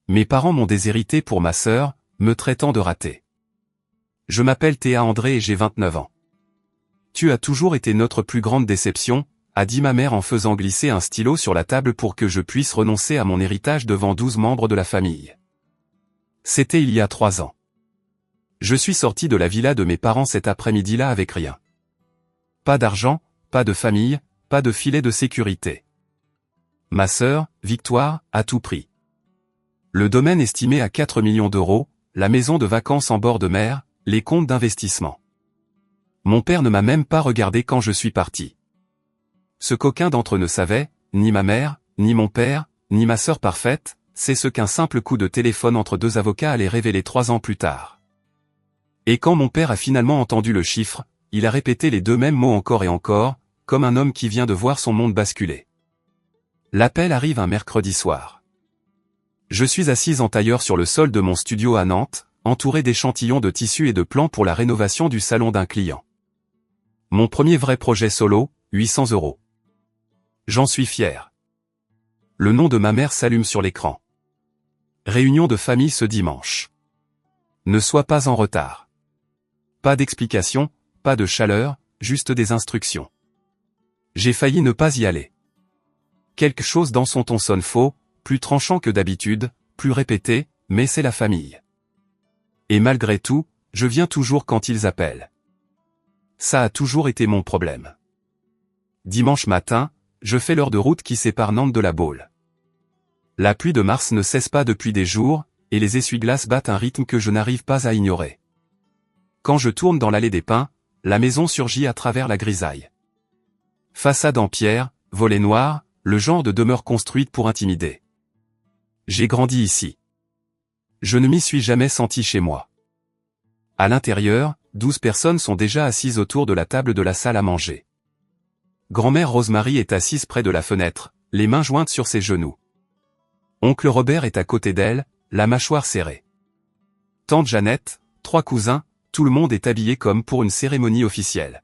Mes parents m'ont déshérité pour ma sœur, me traitant de raté. Je m'appelle Théa André et j'ai 29 ans. Tu as toujours été notre plus grande déception, a dit ma mère en faisant glisser un stylo sur la table pour que je puisse renoncer à mon héritage devant 12 membres de la famille. C'était il y a 3 ans. Je suis sorti de la villa de mes parents cet après-midi-là avec rien. Pas d'argent, pas de famille, pas de filet de sécurité. Ma sœur, Victoire, a tout pris. Le domaine estimé à 4 millions d'euros, la maison de vacances en bord de mer, les comptes d'investissement. Mon père ne m'a même pas regardé quand je suis parti. Ce qu'aucun d'entre eux ne savait, ni ma mère, ni mon père, ni ma sœur parfaite, c'est ce qu'un simple coup de téléphone entre 2 avocats allait révéler 3 ans plus tard. Et quand mon père a finalement entendu le chiffre, il a répété les 2 mêmes mots encore et encore, comme un homme qui vient de voir son monde basculer. L'appel arrive un mercredi soir. Je suis assise en tailleur sur le sol de mon studio à Nantes, entouré d'échantillons de tissus et de plans pour la rénovation du salon d'un client. Mon premier vrai projet solo, 800 €. J'en suis fier. Le nom de ma mère s'allume sur l'écran. Réunion de famille ce dimanche. Ne sois pas en retard. Pas d'explication, pas de chaleur, juste des instructions. J'ai failli ne pas y aller. Quelque chose dans son ton sonne faux, plus tranchant que d'habitude, plus répété, mais c'est la famille. Et malgré tout, je viens toujours quand ils appellent. Ça a toujours été mon problème. Dimanche matin, je fais l'heure de route qui sépare Nantes de La Baule. La pluie de mars ne cesse pas depuis des jours, et les essuie-glaces battent un rythme que je n'arrive pas à ignorer. Quand je tourne dans l'allée des Pins, la maison surgit à travers la grisaille. Façade en pierre, volets noirs, le genre de demeure construite pour intimider. J'ai grandi ici. Je ne m'y suis jamais senti chez moi. À l'intérieur, 12 personnes sont déjà assises autour de la table de la salle à manger. Grand-mère Rosemary est assise près de la fenêtre, les mains jointes sur ses genoux. Oncle Robert est à côté d'elle, la mâchoire serrée. Tante Jeannette, 3 cousins, tout le monde est habillé comme pour une cérémonie officielle.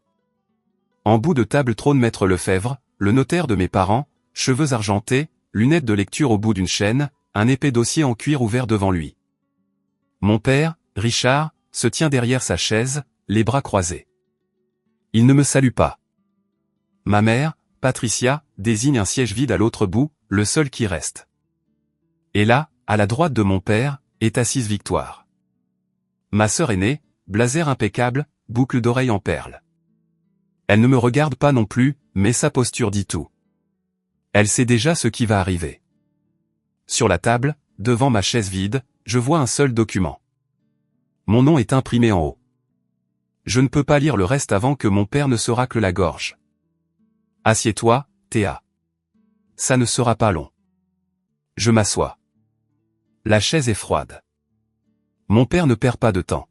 En bout de table trône Maître Lefebvre, le notaire de mes parents, cheveux argentés, lunettes de lecture au bout d'une chaîne, un épais dossier en cuir ouvert devant lui. Mon père, Richard, se tient derrière sa chaise, les bras croisés. Il ne me salue pas. Ma mère, Patricia, désigne un siège vide à l'autre bout, le seul qui reste. Et là, à la droite de mon père, est assise Victoire. Ma sœur aînée, blazer impeccable, boucle d'oreilles en perles. Elle ne me regarde pas non plus, mais sa posture dit tout. Elle sait déjà ce qui va arriver. Sur la table, devant ma chaise vide, je vois un seul document. Mon nom est imprimé en haut. Je ne peux pas lire le reste avant que mon père ne se racle la gorge. Assieds-toi, Théa. Ça ne sera pas long. Je m'assois. La chaise est froide. Mon père ne perd pas de temps.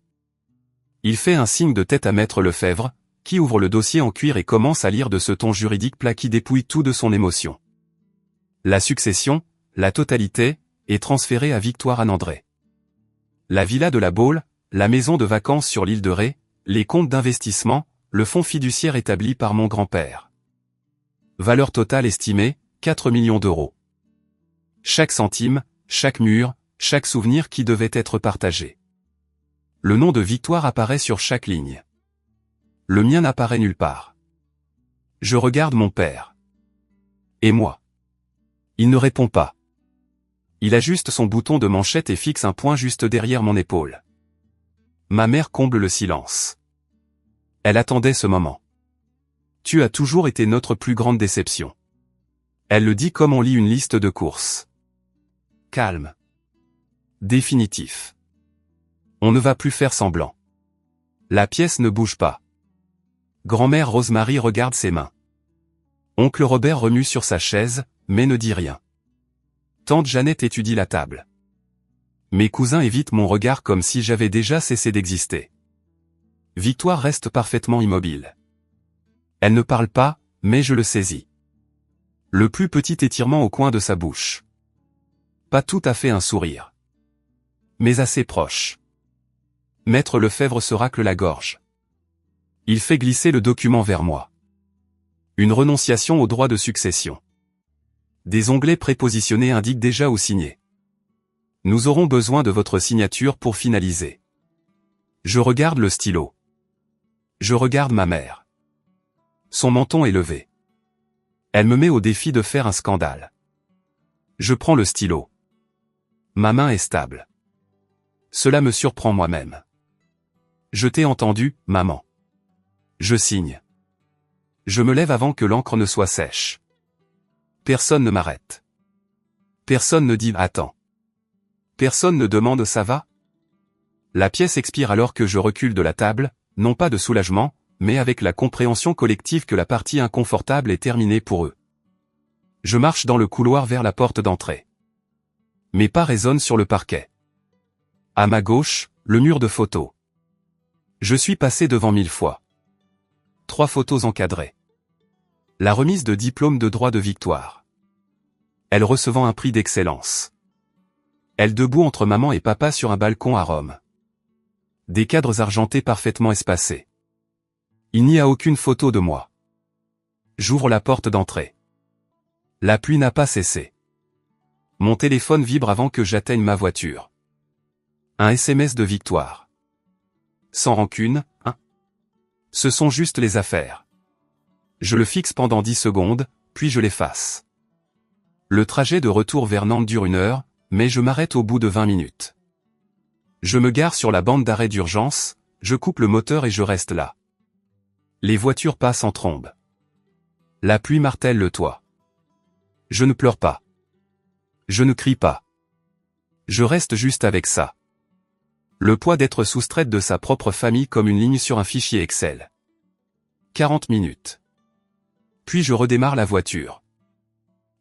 Il fait un signe de tête à Maître Lefebvre, qui ouvre le dossier en cuir et commence à lire de ce ton juridique plat qui dépouille tout de son émotion. La succession, la totalité, est transférée à Victoire André. La villa de La Baule, la maison de vacances sur l'île de Ré, les comptes d'investissement, le fonds fiduciaire établi par mon grand-père. Valeur totale estimée, 4 millions d'euros. Chaque centime, chaque mur, chaque souvenir qui devait être partagé. Le nom de Victoire apparaît sur chaque ligne. Le mien n'apparaît nulle part. Je regarde mon père. Et moi? Il ne répond pas. Il ajuste son bouton de manchette et fixe un point juste derrière mon épaule. Ma mère comble le silence. Elle attendait ce moment. Tu as toujours été notre plus grande déception. Elle le dit comme on lit une liste de courses. Calme. Définitif. On ne va plus faire semblant. La pièce ne bouge pas. Grand-mère Rosemary regarde ses mains. Oncle Robert remue sur sa chaise, mais ne dit rien. Tante Jeannette étudie la table. Mes cousins évitent mon regard comme si j'avais déjà cessé d'exister. Victoire reste parfaitement immobile. Elle ne parle pas, mais je le saisis. Le plus petit étirement au coin de sa bouche. Pas tout à fait un sourire. Mais assez proche. Maître Lefebvre se racle la gorge. Il fait glisser le document vers moi. Une renonciation au droit de succession. Des onglets prépositionnés indiquent déjà où signer. Nous aurons besoin de votre signature pour finaliser. Je regarde le stylo. Je regarde ma mère. Son menton est levé. Elle me met au défi de faire un scandale. Je prends le stylo. Ma main est stable. Cela me surprend moi-même. Je t'ai entendu, maman. Je signe. Je me lève avant que l'encre ne soit sèche. Personne ne m'arrête. Personne ne dit « Attends ». Personne ne demande « Ça va ?» La pièce expire alors que je recule de la table, non pas de soulagement, mais avec la compréhension collective que la partie inconfortable est terminée pour eux. Je marche dans le couloir vers la porte d'entrée. Mes pas résonnent sur le parquet. À ma gauche, le mur de photos. Je suis passé devant 1000 fois. 3 photos encadrées. La remise de diplôme de droit de Victoire. Elle recevant un prix d'excellence. Elle debout entre maman et papa sur un balcon à Rome. Des cadres argentés parfaitement espacés. Il n'y a aucune photo de moi. J'ouvre la porte d'entrée. La pluie n'a pas cessé. Mon téléphone vibre avant que j'atteigne ma voiture. Un SMS de Victoire. Sans rancune, hein? Ce sont juste les affaires. Je le fixe pendant 10 secondes, puis je l'efface. Le trajet de retour vers Nantes dure 1 heure, mais je m'arrête au bout de 20 minutes. Je me gare sur la bande d'arrêt d'urgence, je coupe le moteur et je reste là. Les voitures passent en trombe. La pluie martèle le toit. Je ne pleure pas. Je ne crie pas. Je reste juste avec ça. Le poids d'être soustraite de sa propre famille comme une ligne sur un fichier Excel. 40 minutes. Puis je redémarre la voiture.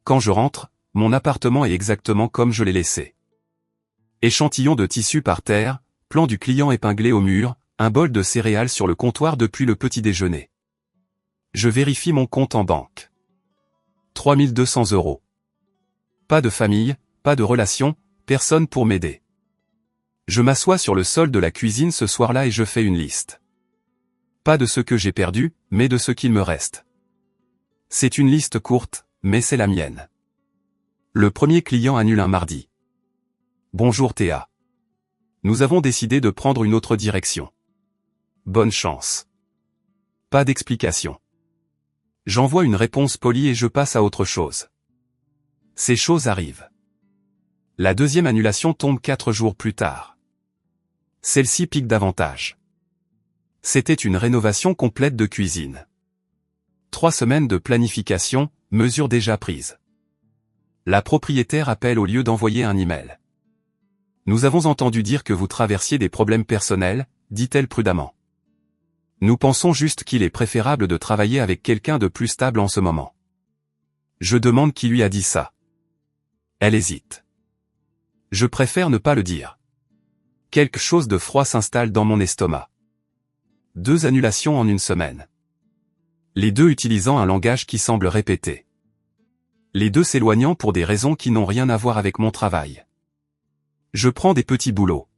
Quand je rentre, mon appartement est exactement comme je l'ai laissé. Échantillon de tissu par terre, plan du client épinglé au mur, un bol de céréales sur le comptoir depuis le petit déjeuner. Je vérifie mon compte en banque. 3200 €. Pas de famille, pas de relation, personne pour m'aider. Je m'assois sur le sol de la cuisine ce soir-là et je fais une liste. Pas de ce que j'ai perdu, mais de ce qu'il me reste. C'est une liste courte, mais c'est la mienne. Le premier client annule un mardi. Bonjour Théa. Nous avons décidé de prendre une autre direction. Bonne chance. Pas d'explication. J'envoie une réponse polie et je passe à autre chose. Ces choses arrivent. La deuxième annulation tombe 4 jours plus tard. Celle-ci pique davantage. C'était une rénovation complète de cuisine. 3 semaines de planification, mesures déjà prises. La propriétaire appelle au lieu d'envoyer un email. Nous avons entendu dire que vous traversiez des problèmes personnels, dit-elle prudemment. Nous pensons juste qu'il est préférable de travailler avec quelqu'un de plus stable en ce moment. Je demande qui lui a dit ça. Elle hésite. Je préfère ne pas le dire. Quelque chose de froid s'installe dans mon estomac. 2 annulations en 1 semaine. Les 2 utilisant un langage qui semble répété. Les 2 s'éloignant pour des raisons qui n'ont rien à voir avec mon travail. Je prends des petits boulots.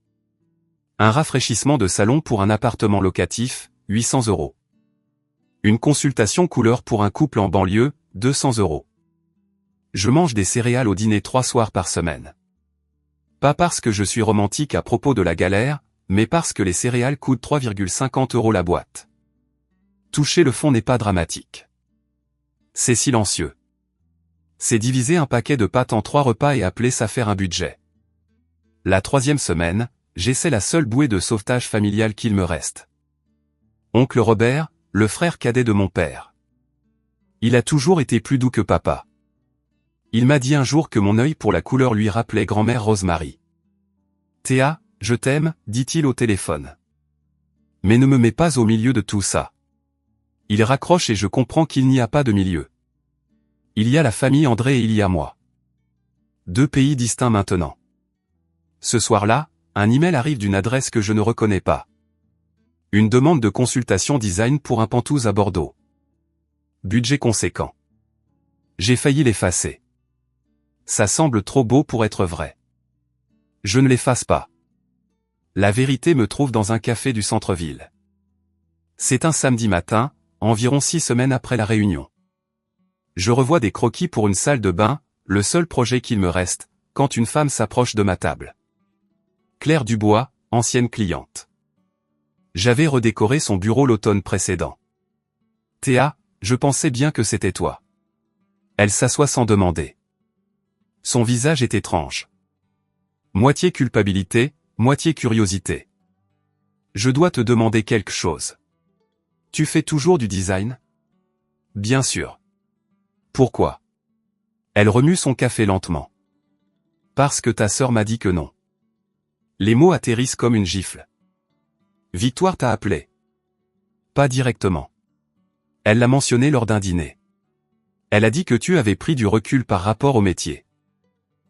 Un rafraîchissement de salon pour un appartement locatif, 800 €. Une consultation couleur pour un couple en banlieue, 200 €. Je mange des céréales au dîner 3 soirs par semaine. Pas parce que je suis romantique à propos de la galère, mais parce que les céréales coûtent 3,50 € la boîte. Toucher le fond n'est pas dramatique. C'est silencieux. C'est diviser un paquet de pâtes en 3 repas et appeler ça faire un budget. La 3e semaine, j'essaie la seule bouée de sauvetage familiale qu'il me reste. Oncle Robert, le frère cadet de mon père. Il a toujours été plus doux que papa. Il m'a dit un jour que mon œil pour la couleur lui rappelait grand-mère Rosemary. Théa, je t'aime, dit-il au téléphone. Mais ne me mets pas au milieu de tout ça. Il raccroche et je comprends qu'il n'y a pas de milieu. Il y a la famille André et il y a moi. 2 pays distincts maintenant. Ce soir-là, un email arrive d'une adresse que je ne reconnais pas. Une demande de consultation design pour un pantouse à Bordeaux. Budget conséquent. J'ai failli l'effacer. Ça semble trop beau pour être vrai. Je ne l'efface pas. La vérité me trouve dans un café du centre-ville. C'est un samedi matin, environ 6 semaines après la réunion. Je revois des croquis pour une salle de bain, le seul projet qu'il me reste, quand une femme s'approche de ma table. Claire Dubois, ancienne cliente. J'avais redécoré son bureau l'automne précédent. Théa, je pensais bien que c'était toi. Elle s'assoit sans demander. Son visage est étrange. Moitié culpabilité, moitié curiosité. Je dois te demander quelque chose. Tu fais toujours du design? Bien sûr. Pourquoi? Elle remue son café lentement. Parce que ta sœur m'a dit que non. Les mots atterrissent comme une gifle. Victoire t'a appelé. Pas directement. Elle l'a mentionné lors d'un dîner. Elle a dit que tu avais pris du recul par rapport au métier.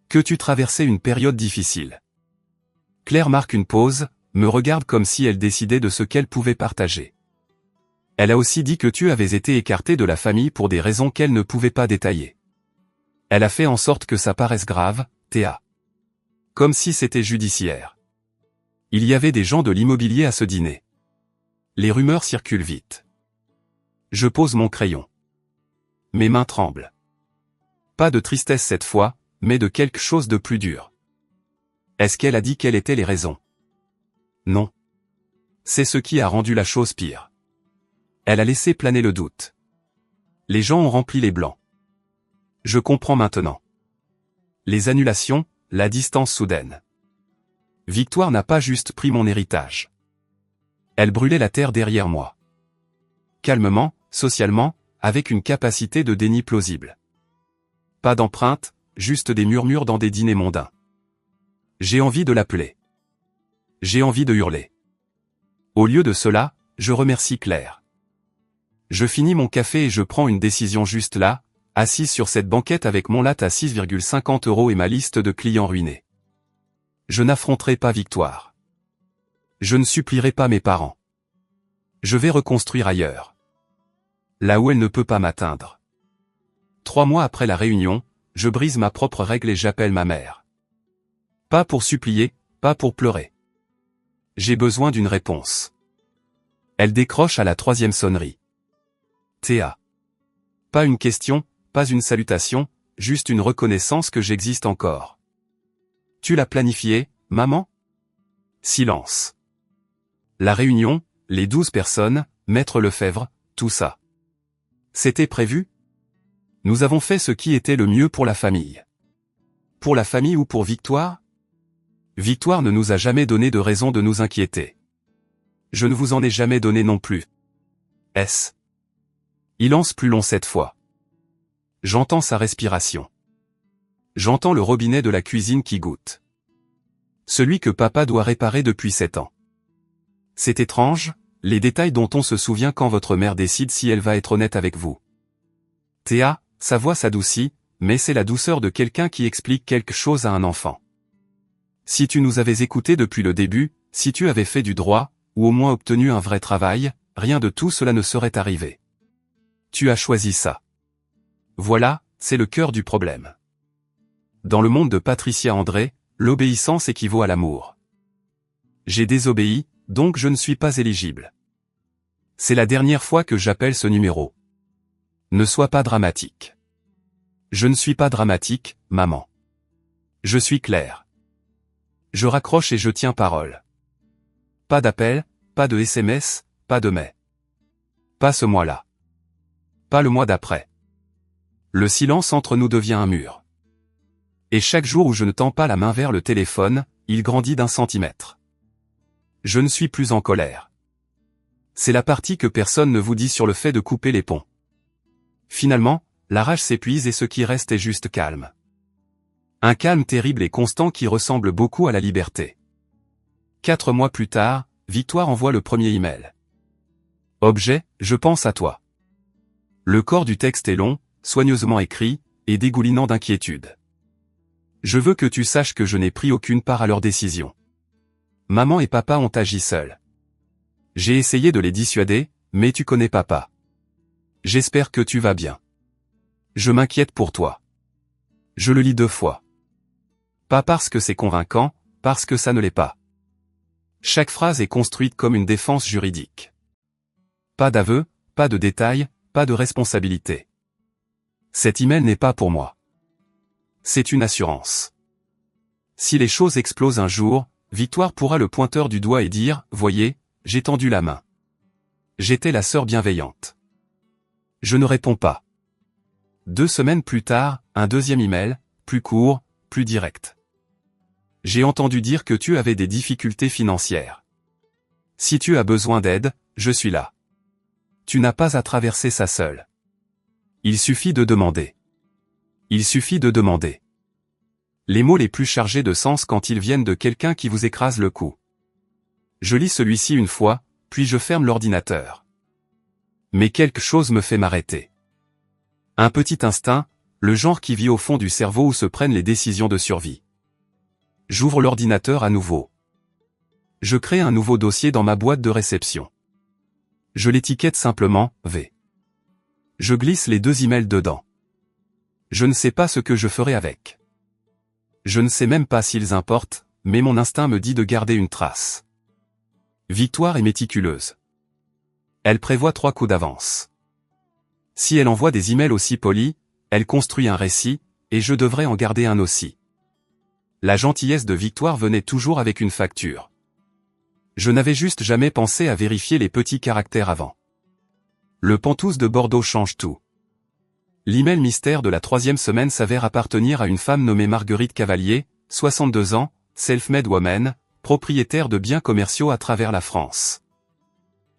Que tu traversais une période difficile. Claire marque une pause, me regarde comme si elle décidait de ce qu'elle pouvait partager. Elle a aussi dit que tu avais été écarté de la famille pour des raisons qu'elle ne pouvait pas détailler. Elle a fait en sorte que ça paraisse grave, Théa. Comme si c'était judiciaire. Il y avait des gens de l'immobilier à ce dîner. Les rumeurs circulent vite. Je pose mon crayon. Mes mains tremblent. Pas de tristesse cette fois, mais de quelque chose de plus dur. Est-ce qu'elle a dit quelles étaient les raisons? Non. C'est ce qui a rendu la chose pire. Elle a laissé planer le doute. Les gens ont rempli les blancs. Je comprends maintenant. Les annulations, la distance soudaine. Victoire n'a pas juste pris mon héritage. Elle brûlait la terre derrière moi. Calmement, socialement, avec une capacité de déni plausible. Pas d'empreinte, juste des murmures dans des dîners mondains. J'ai envie de l'appeler. J'ai envie de hurler. Au lieu de cela, je remercie Claire. Je finis mon café et je prends une décision juste là, assise sur cette banquette avec mon latte à 6,50 € et ma liste de clients ruinés. Je n'affronterai pas Victoire. Je ne supplierai pas mes parents. Je vais reconstruire ailleurs. Là où elle ne peut pas m'atteindre. 3 mois après la réunion, je brise ma propre règle et j'appelle ma mère. Pas pour supplier, pas pour pleurer. J'ai besoin d'une réponse. Elle décroche à la 3e sonnerie. Théa. Pas une question, pas une salutation, juste une reconnaissance que j'existe encore. Tu l'as planifié, maman? Silence. La réunion, les 12 personnes, Maître Lefebvre, tout ça. C'était prévu? Nous avons fait ce qui était le mieux pour la famille. Pour la famille ou pour Victoire? Victoire ne nous a jamais donné de raison de nous inquiéter. Je ne vous en ai jamais donné non plus. S. Il lance plus long cette fois. J'entends sa respiration. J'entends le robinet de la cuisine qui goutte. Celui que papa doit réparer depuis 7 ans. C'est étrange, les détails dont on se souvient quand votre mère décide si elle va être honnête avec vous. Théa, sa voix s'adoucit, mais c'est la douceur de quelqu'un qui explique quelque chose à un enfant. Si tu nous avais écoutés depuis le début, si tu avais fait du droit, ou au moins obtenu un vrai travail, rien de tout cela ne serait arrivé. Tu as choisi ça. Voilà, c'est le cœur du problème. Dans le monde de Patricia André, l'obéissance équivaut à l'amour. J'ai désobéi, donc je ne suis pas éligible. C'est la dernière fois que j'appelle ce numéro. Ne sois pas dramatique. Je ne suis pas dramatique, maman. Je suis clair. Je raccroche et je tiens parole. Pas d'appel, pas de SMS, pas de mais. Pas ce mois-là. Pas le mois d'après. Le silence entre nous devient un mur. Et chaque jour où je ne tends pas la main vers le téléphone, il grandit d'1 centimètre. Je ne suis plus en colère. C'est la partie que personne ne vous dit sur le fait de couper les ponts. Finalement, la rage s'épuise et ce qui reste est juste calme. Un calme terrible et constant qui ressemble beaucoup à la liberté. 4 mois plus tard, Victoire envoie le premier email. Objet, je pense à toi. Le corps du texte est long, soigneusement écrit, et dégoulinant d'inquiétude. Je veux que tu saches que je n'ai pris aucune part à leur décision. Maman et papa ont agi seuls. J'ai essayé de les dissuader, mais tu connais papa. J'espère que tu vas bien. Je m'inquiète pour toi. Je le lis 2 fois. Pas parce que c'est convaincant, parce que ça ne l'est pas. Chaque phrase est construite comme une défense juridique. Pas d'aveu, pas de détails, pas de responsabilité. Cet email n'est pas pour moi. C'est une assurance. Si les choses explosent un jour, Victoire pourra le pointeur du doigt et dire « Voyez, j'ai tendu la main. J'étais la sœur bienveillante. » Je ne réponds pas. 2 semaines plus tard, un deuxième email, plus court, plus direct. J'ai entendu dire que tu avais des difficultés financières. Si tu as besoin d'aide, je suis là. Tu n'as pas à traverser ça seul. Il suffit de demander. Il suffit de demander. Les mots les plus chargés de sens quand ils viennent de quelqu'un qui vous écrase le cou. Je lis celui-ci une fois, puis je ferme l'ordinateur. Mais quelque chose me fait m'arrêter. Un petit instinct, le genre qui vit au fond du cerveau où se prennent les décisions de survie. J'ouvre l'ordinateur à nouveau. Je crée un nouveau dossier dans ma boîte de réception. Je l'étiquette simplement « V ». Je glisse les 2 emails dedans. Je ne sais pas ce que je ferai avec. Je ne sais même pas s'ils importent, mais mon instinct me dit de garder une trace. Victoire est méticuleuse. Elle prévoit 3 coups d'avance. Si elle envoie des emails aussi polis, elle construit un récit, et je devrais en garder un aussi. La gentillesse de Victoire venait toujours avec une facture. Je n'avais juste jamais pensé à vérifier les petits caractères avant. Le pantouse de Bordeaux change tout. L'email mystère de la 3e semaine s'avère appartenir à une femme nommée Marguerite Cavalier, 62 ans, self-made woman, propriétaire de biens commerciaux à travers la France.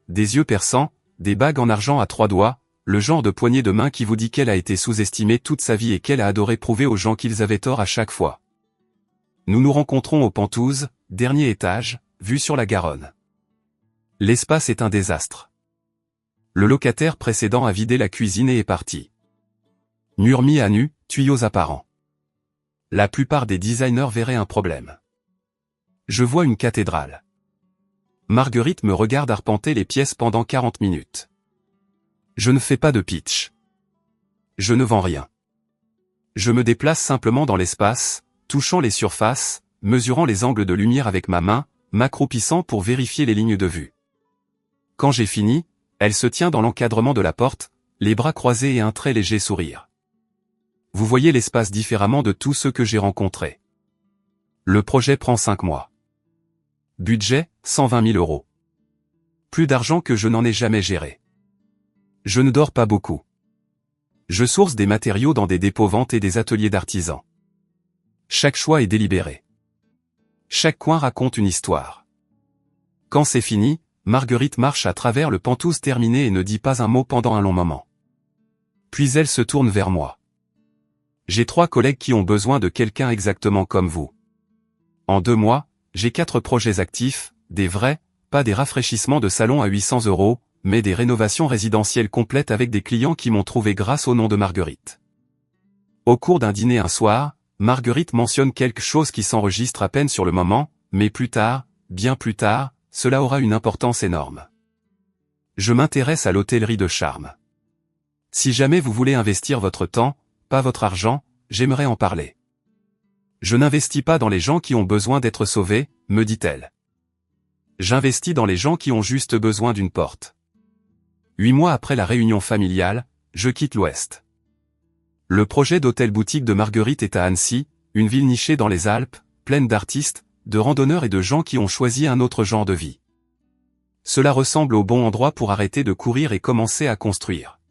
Des yeux perçants, des bagues en argent à 3 doigts, le genre de poignée de main qui vous dit qu'elle a été sous-estimée toute sa vie et qu'elle a adoré prouver aux gens qu'ils avaient tort à chaque fois. Nous nous rencontrons au Pantouse, dernier étage, vue sur la Garonne. L'espace est un désastre. Le locataire précédent a vidé la cuisine et est parti. Murs mis à nu, tuyaux apparents. La plupart des designers verraient un problème. Je vois une cathédrale. Marguerite me regarde arpenter les pièces pendant 40 minutes. Je ne fais pas de pitch. Je ne vends rien. Je me déplace simplement dans l'espace, touchant les surfaces, mesurant les angles de lumière avec ma main, m'accroupissant pour vérifier les lignes de vue. Quand j'ai fini, elle se tient dans l'encadrement de la porte, les bras croisés et un très léger sourire. Vous voyez l'espace différemment de tous ceux que j'ai rencontrés. Le projet prend 5 mois. Budget, 120 000 €. Plus d'argent que je n'en ai jamais géré. Je ne dors pas beaucoup. Je source des matériaux dans des dépôts-ventes et des ateliers d'artisans. Chaque choix est délibéré. Chaque coin raconte une histoire. Quand c'est fini, Marguerite marche à travers le Pantouse terminé et ne dit pas un mot pendant un long moment. Puis elle se tourne vers moi. J'ai 3 collègues qui ont besoin de quelqu'un exactement comme vous. En 2 mois, j'ai 4 projets actifs, des vrais, pas des rafraîchissements de salon à 800 €, mais des rénovations résidentielles complètes avec des clients qui m'ont trouvé grâce au nom de Marguerite. Au cours d'un dîner un soir, Marguerite mentionne quelque chose qui s'enregistre à peine sur le moment, mais plus tard, bien plus tard, cela aura une importance énorme. Je m'intéresse à l'hôtellerie de charme. Si jamais vous voulez investir votre temps, pas votre argent, j'aimerais en parler. Je n'investis pas dans les gens qui ont besoin d'être sauvés, me dit-elle. J'investis dans les gens qui ont juste besoin d'une porte. 8 mois après la réunion familiale, je quitte l'Ouest. Le projet d'hôtel-boutique de Marguerite est à Annecy, une ville nichée dans les Alpes, pleine d'artistes, de randonneurs et de gens qui ont choisi un autre genre de vie. Cela ressemble au bon endroit pour arrêter de courir et commencer à construire.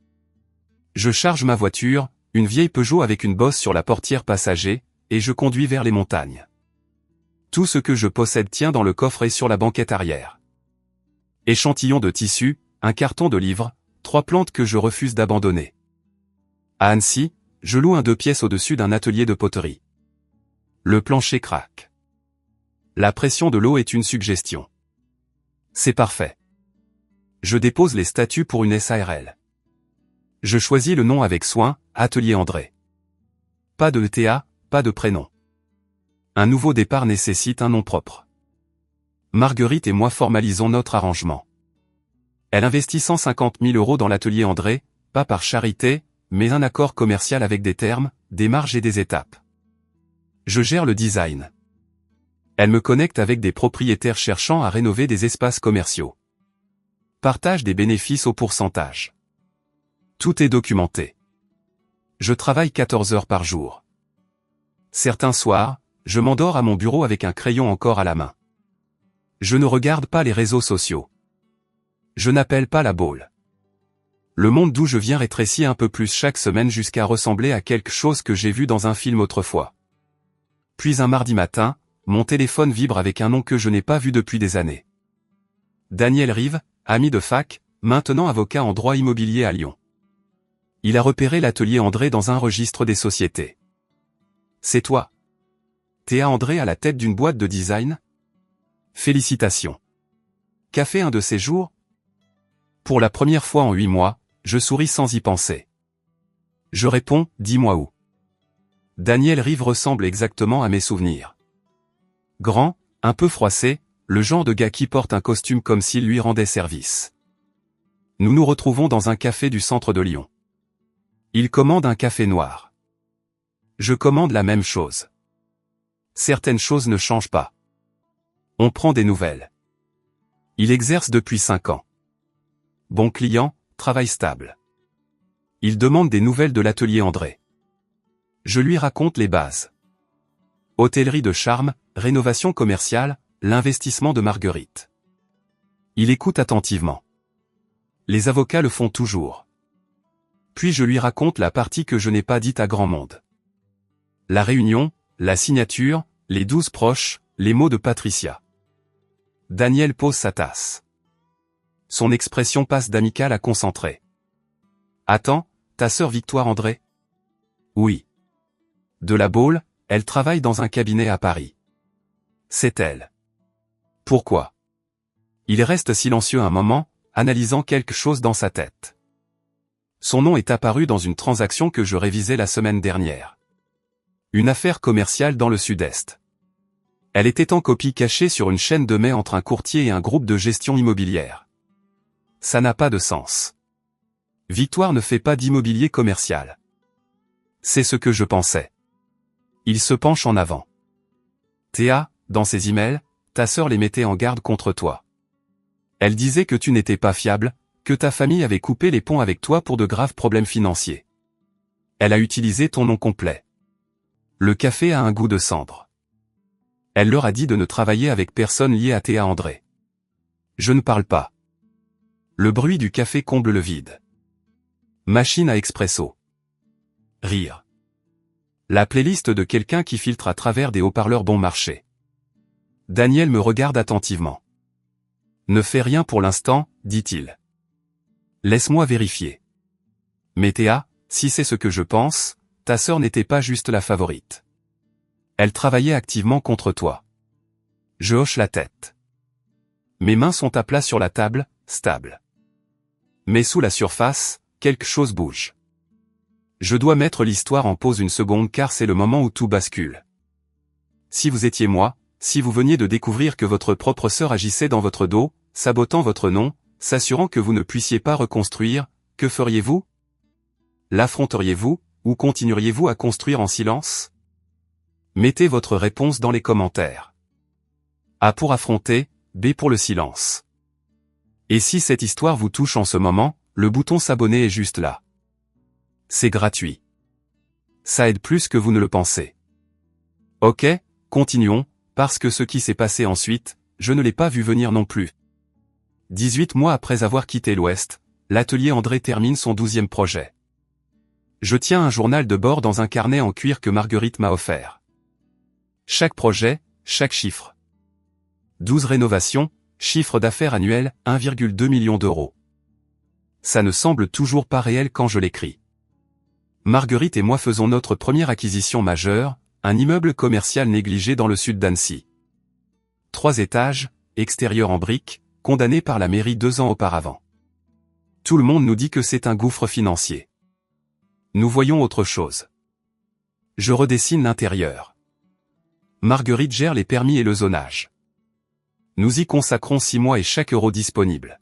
Je charge ma voiture, une vieille Peugeot avec une bosse sur la portière passager, et je conduis vers les montagnes. Tout ce que je possède tient dans le coffret sur la banquette arrière. Échantillon de tissu, un carton de livres, 3 plantes que je refuse d'abandonner. À Annecy, je loue un 2 pièces au-dessus d'un atelier de poterie. Le plancher craque. La pression de l'eau est une suggestion. C'est parfait. Je dépose les statuts pour une SARL. Je choisis le nom avec soin, Atelier André. Pas de ETA, pas de prénom. Un nouveau départ nécessite un nom propre. Marguerite et moi formalisons notre arrangement. Elle investit 150 000 € dans l'atelier André, pas par charité, mais un accord commercial avec des termes, des marges et des étapes. Je gère le design. Elle me connecte avec des propriétaires cherchant à rénover des espaces commerciaux. Partage des bénéfices au pourcentage. Tout est documenté. Je travaille 14 heures par jour. Certains soirs, je m'endors à mon bureau avec un crayon encore à la main. Je ne regarde pas les réseaux sociaux. Je n'appelle pas la boule. Le monde d'où je viens rétrécit un peu plus chaque semaine jusqu'à ressembler à quelque chose que j'ai vu dans un film autrefois. Puis un mardi matin, mon téléphone vibre avec un nom que je n'ai pas vu depuis des années. Daniel Rive, ami de fac, maintenant avocat en droit immobilier à Lyon. Il a repéré l'atelier André dans un registre des sociétés. C'est toi. Théa André à la tête d'une boîte de design? Félicitations. Qu'a fait un de ces jours? Pour la première fois en 8 mois, je souris sans y penser. Je réponds, dis-moi où. Daniel Rive ressemble exactement à mes souvenirs. Grand, un peu froissé, le genre de gars qui porte un costume comme s'il lui rendait service. Nous nous retrouvons dans un café du centre de Lyon. Il commande un café noir. Je commande la même chose. Certaines choses ne changent pas. On prend des nouvelles. Il exerce depuis 5 ans. Bon client, travail stable. Il demande des nouvelles de l'atelier André. Je lui raconte les bases. Hôtellerie de charme, rénovation commerciale, l'investissement de Marguerite. Il écoute attentivement. Les avocats le font toujours. Puis je lui raconte la partie que je n'ai pas dite à grand monde. La réunion, la signature, les 12 proches, les mots de Patricia. Daniel pose sa tasse. Son expression passe d'amicale à concentrée. Attends, ta sœur Victoire André? Oui. De la Baule, elle travaille dans un cabinet à Paris. C'est elle. Pourquoi? Il reste silencieux un moment, analysant quelque chose dans sa tête. Son nom est apparu dans une transaction que je révisais la semaine dernière. Une affaire commerciale dans le Sud-Est. Elle était en copie cachée sur une chaîne de mai entre un courtier et un groupe de gestion immobilière. Ça n'a pas de sens. Victoire ne fait pas d'immobilier commercial. C'est ce que je pensais. Il se penche en avant. Théa, dans ses emails, ta sœur les mettait en garde contre toi. Elle disait que tu n'étais pas fiable, que ta famille avait coupé les ponts avec toi pour de graves problèmes financiers. Elle a utilisé ton nom complet. Le café a un goût de cendre. Elle leur a dit de ne travailler avec personne lié à Théa André. Je ne parle pas. Le bruit du café comble le vide. Machine à expresso. Rire. La playlist de quelqu'un qui filtre à travers des haut-parleurs bon marché. Daniel me regarde attentivement. Ne fais rien pour l'instant, dit-il. Laisse-moi vérifier. Mais Théa, si c'est ce que je pense, ta sœur n'était pas juste la favorite. Elle travaillait activement contre toi. Je hoche la tête. Mes mains sont à plat sur la table, stable. Mais sous la surface, quelque chose bouge. Je dois mettre l'histoire en pause une seconde car c'est le moment où tout bascule. Si vous étiez moi, si vous veniez de découvrir que votre propre sœur agissait dans votre dos, sabotant votre nom, s'assurant que vous ne puissiez pas reconstruire, que feriez-vous? L'affronteriez-vous, ou continueriez-vous à construire en silence? Mettez votre réponse dans les commentaires. A pour affronter, B pour le silence. Et si cette histoire vous touche en ce moment, le bouton s'abonner est juste là. C'est gratuit. Ça aide plus que vous ne le pensez. Ok, continuons, parce que ce qui s'est passé ensuite, je ne l'ai pas vu venir non plus. 18 mois après avoir quitté l'Ouest, l'atelier André termine son 12e projet. Je tiens un journal de bord dans un carnet en cuir que Marguerite m'a offert. Chaque projet, chaque chiffre. 12 rénovations, chiffre d'affaires annuel, 1,2 million d'euros. Ça ne semble toujours pas réel quand je l'écris. Marguerite et moi faisons notre première acquisition majeure, un immeuble commercial négligé dans le sud d'Annecy. 3 étages, extérieur en briques, condamné par la mairie 2 ans auparavant. Tout le monde nous dit que c'est un gouffre financier. Nous voyons autre chose. Je redessine l'intérieur. Marguerite gère les permis et le zonage. Nous y consacrons 6 mois et chaque euro disponible.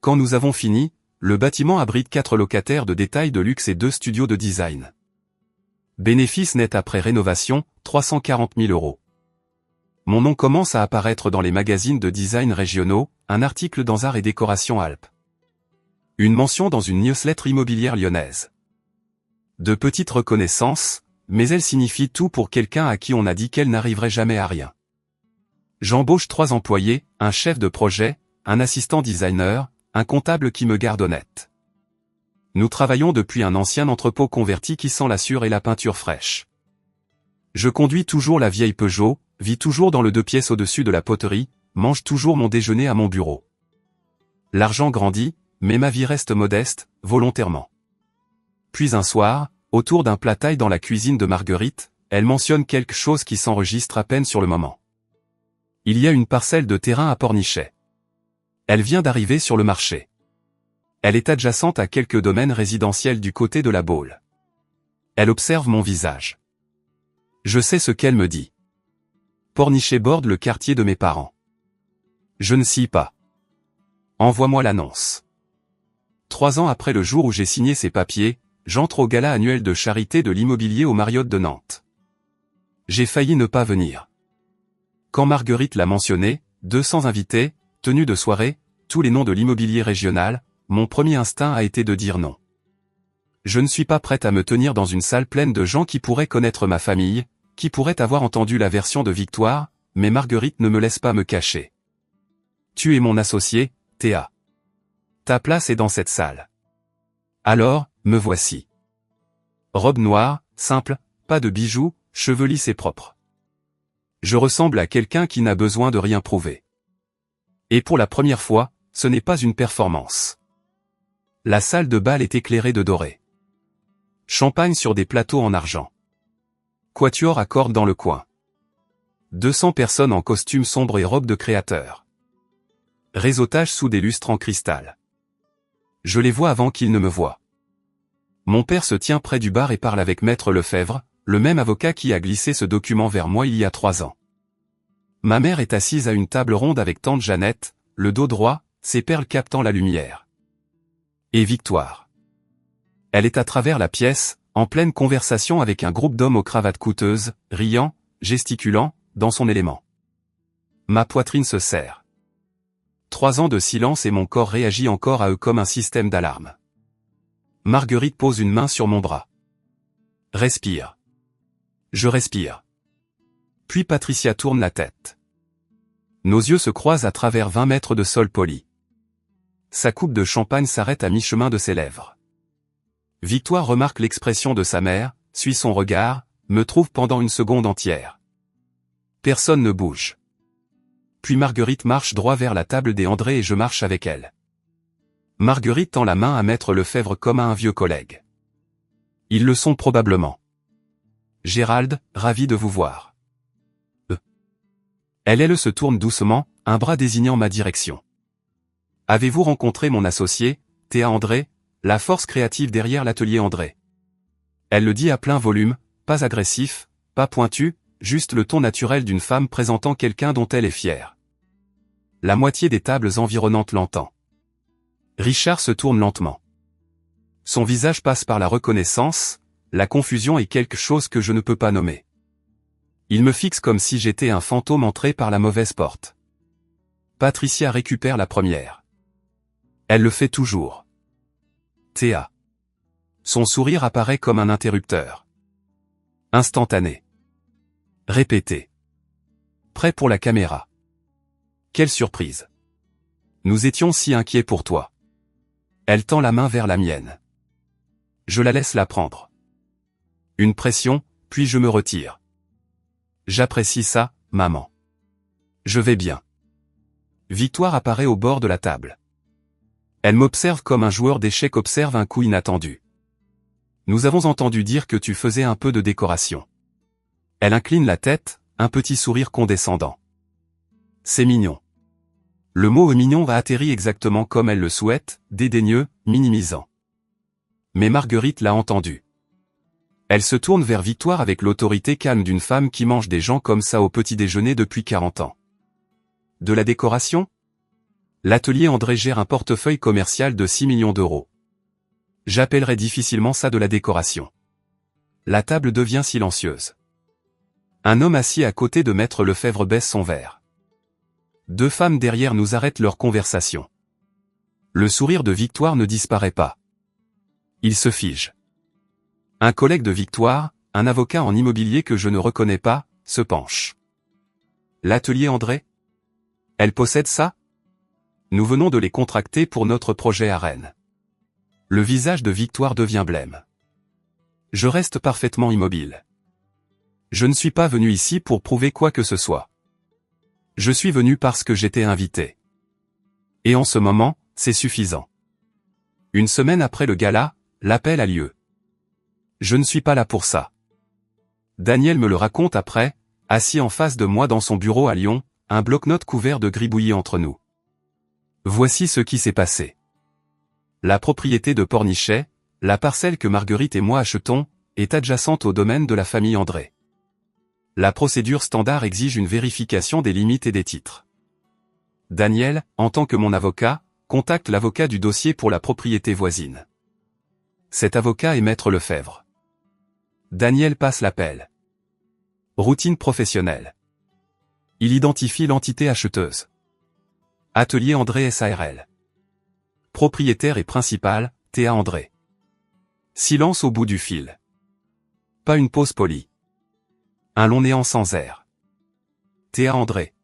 Quand nous avons fini, le bâtiment abrite 4 locataires de détail de luxe et 2 studios de design. Bénéfice net après rénovation, 340 000 euros. Mon nom commence à apparaître dans les magazines de design régionaux, un article dans Art et Décoration Alpes. Une mention dans une newsletter immobilière lyonnaise. De petites reconnaissances, mais elle signifie tout pour quelqu'un à qui on a dit qu'elle n'arriverait jamais à rien. J'embauche 3 employés, un chef de projet, un assistant designer, un comptable qui me garde honnête. Nous travaillons depuis un ancien entrepôt converti qui sent la sûre et la peinture fraîche. Je conduis toujours la vieille Peugeot, vis toujours dans le 2 pièces au-dessus de la poterie, mange toujours mon déjeuner à mon bureau. L'argent grandit, mais ma vie reste modeste, volontairement. Puis un soir, autour d'un plat thaï dans la cuisine de Marguerite, elle mentionne quelque chose qui s'enregistre à peine sur le moment. Il y a une parcelle de terrain à Pornichet. Elle vient d'arriver sur le marché. Elle est adjacente à quelques domaines résidentiels du côté de la Baule. Elle observe mon visage. Je sais ce qu'elle me dit. Pornichet borde le quartier de mes parents. Je ne scie pas. Envoie-moi l'annonce. 3 ans après le jour où j'ai signé ces papiers, j'entre au gala annuel de charité de l'immobilier au Marriott de Nantes. J'ai failli ne pas venir. Quand Marguerite l'a mentionné, 200 invités, tenue de soirée, tous les noms de l'immobilier régional, mon premier instinct a été de dire non. Je ne suis pas prête à me tenir dans une salle pleine de gens qui pourraient connaître ma famille, qui pourraient avoir entendu la version de Victoire, mais Marguerite ne me laisse pas me cacher. Tu es mon associé, Théa. Ta place est dans cette salle. Alors, me voici. Robe noire, simple, pas de bijoux, cheveux lisses et propres. Je ressemble à quelqu'un qui n'a besoin de rien prouver. Et pour la première fois, ce n'est pas une performance. La salle de bal est éclairée de doré. Champagne sur des plateaux en argent. Quatuor à cordes dans le coin. 200 personnes en costume sombre et robe de créateur. Réseautage sous des lustres en cristal. Je les vois avant qu'ils ne me voient. Mon père se tient près du bar et parle avec Maître Lefebvre, le même avocat qui a glissé ce document vers moi il y a 3 ans. Ma mère est assise à une table ronde avec tante Jeannette, le dos droit, ses perles captant la lumière. Et Victoire. Elle est à travers la pièce, en pleine conversation avec un groupe d'hommes aux cravates coûteuses, riant, gesticulant, dans son élément. Ma poitrine se serre. 3 ans de silence et mon corps réagit encore à eux comme un système d'alarme. Marguerite pose une main sur mon bras. Respire. Je respire. Puis Patricia tourne la tête. Nos yeux se croisent à travers 20 mètres de sol poli. Sa coupe de champagne s'arrête à mi-chemin de ses lèvres. Victoire remarque l'expression de sa mère, suit son regard, me trouve pendant une seconde entière. Personne ne bouge. Puis Marguerite marche droit vers la table des André et je marche avec elle. Marguerite tend la main à Maître Lefebvre comme à un vieux collègue. Ils le sont probablement. Gérald, ravi de vous voir. Elle se tourne doucement, un bras désignant ma direction. Avez-vous rencontré mon associé, Théa André, la force créative derrière l'atelier André? Elle le dit à plein volume, pas agressif, pas pointu, juste le ton naturel d'une femme présentant quelqu'un dont elle est fière. La moitié des tables environnantes l'entend. Richard se tourne lentement. Son visage passe par la reconnaissance, la confusion et quelque chose que je ne peux pas nommer. Il me fixe comme si j'étais un fantôme entré par la mauvaise porte. Patricia récupère la première. Elle le fait toujours. Théa. Son sourire apparaît comme un interrupteur. Instantané. Répété. Prêt pour la caméra. Quelle surprise. Nous étions si inquiets pour toi. Elle tend la main vers la mienne. Je la laisse la prendre. Une pression, puis je me retire. J'apprécie ça, maman. Je vais bien. Victoire apparaît au bord de la table. Elle m'observe comme un joueur d'échecs observe un coup inattendu. Nous avons entendu dire que tu faisais un peu de décoration. Elle incline la tête, un petit sourire condescendant. C'est mignon. Le mot mignon va atterrir exactement comme elle le souhaite, dédaigneux, minimisant. Mais Marguerite l'a entendu. Elle se tourne vers Victoire avec l'autorité calme d'une femme qui mange des gens comme ça au petit déjeuner depuis 40 ans. De la décoration? L'atelier André gère un portefeuille commercial de 6 millions d'euros. J'appellerais difficilement ça de la décoration. La table devient silencieuse. Un homme assis à côté de Maître Lefebvre baisse son verre. 2 femmes derrière nous arrêtent leur conversation. Le sourire de Victoire ne disparaît pas. Il se fige. Un collègue de Victoire, un avocat en immobilier que je ne reconnais pas, se penche. L'atelier André? Elle possède ça? Nous venons de les contracter pour notre projet à Rennes. Le visage de Victoire devient blême. Je reste parfaitement immobile. Je ne suis pas venu ici pour prouver quoi que ce soit. Je suis venu parce que j'étais invité. Et en ce moment, c'est suffisant. Une semaine après le gala, l'appel a lieu. Je ne suis pas là pour ça. Daniel me le raconte après, assis en face de moi dans son bureau à Lyon, un bloc-notes couvert de gribouillis entre nous. Voici ce qui s'est passé. La propriété de Pornichet, la parcelle que Marguerite et moi achetons, est adjacente au domaine de la famille André. La procédure standard exige une vérification des limites et des titres. Daniel, en tant que mon avocat, contacte l'avocat du dossier pour la propriété voisine. Cet avocat est Maître Lefebvre. Daniel passe l'appel. Routine professionnelle. Il identifie l'entité acheteuse. Atelier André SARL. Propriétaire et principal, Théa André. Silence au bout du fil. Pas une pause polie. Un long néant sans air. Théa André.